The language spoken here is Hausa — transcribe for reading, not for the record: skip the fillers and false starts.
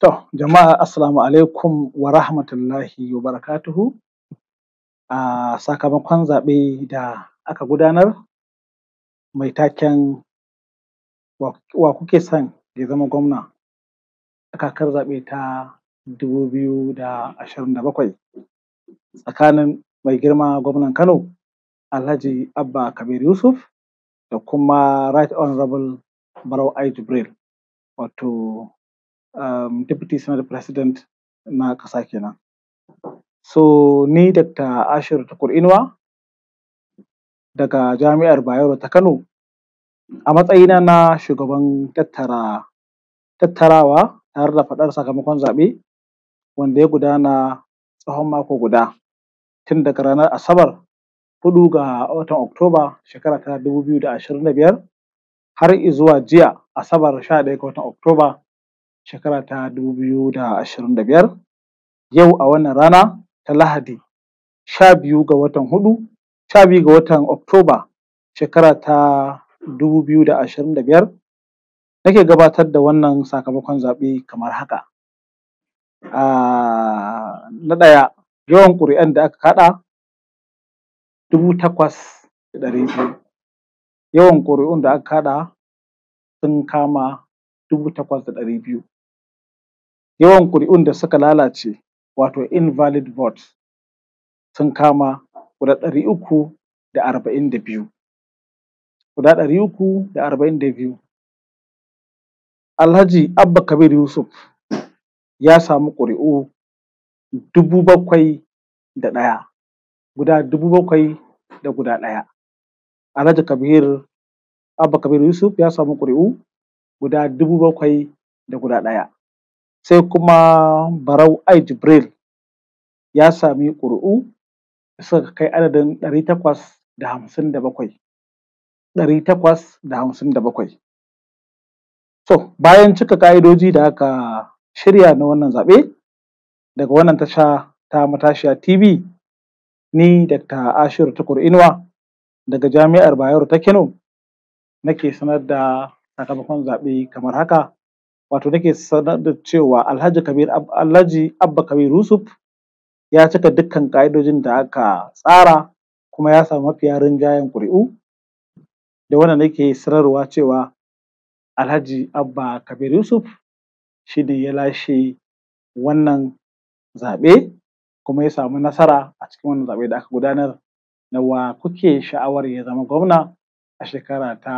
To, jama'a assalamu alaikum wa rahmatullahi wa barakatuhu. Sakamakon zaɓe da aka gudanar mai taken wa kuke son ya zama gwamna a kakar zaɓe ta 2027 tsakanin mai girma gwamnan Kano Alhaji Abba Kabir Yusuf da kuma Right Honorable Barau I. Jibril, wato Deputy Senate President na ƙasa kenan. So ni Dr. Ashiru Tukur Inuwa daga Jami'ar Bayero ta Kano, a matsayina na shugaban tattarawa tare da faɗar sakamakon zaɓe wanda ya gudana tsawon mako guda tun daga ranar Asabar 4 ga watan Oktoba shekara ta 2025 har izuwa jiya Asabar 11 ga watan Oktoba shekara ta 2025. Yau a wannan rana ta Lahadi 12 ga watan Oktoba shekara ta 2025 nake gabatar da wannan sakamakon zaɓe kamar haka. Na ɗaya, yawan ƙuri'an da aka kaɗa 8,200. Yawan ƙuri'un da aka kaɗa sun kama 8,200. Yawan ƙuri'un da suka lalace wato invalid votes sun kama guda 342. Guda 342. Alhaji Abba Kabir Yusuf ya samu ƙuri'u 7,001. Guda 7,001. Alhaji Abba Kabir Yusuf ya samu ƙuri'u guda 7,001. Sai kuma Barau I. Jibril ya sami ƙuri'u da suka kai adadin 857. 857. To, bayan cika ƙa'idoji da aka shirya na wannan zaɓe daga wannan tasha ta Matashiya TV, ni Dr. Ashiru Tukur Inuwa daga Jami'ar Bayero ta Kano nake sanar da sakamakon zaɓe kamar haka. Wato nake sanar da cewa Alhaji Abba Kabir Yusuf ya cika dukkan ƙa'idojin da aka tsara kuma ya samu mafiya rinjayen ƙuri'u. Da wannan nake sanarwa cewa Alhaji Abba Kabir Yusuf shi ne ya lashe wannan zaɓe kuma ya samu nasara a cikin wannan zaɓe da aka gudanar na wa kuke sha'awar ya zama gwamna a shekara ta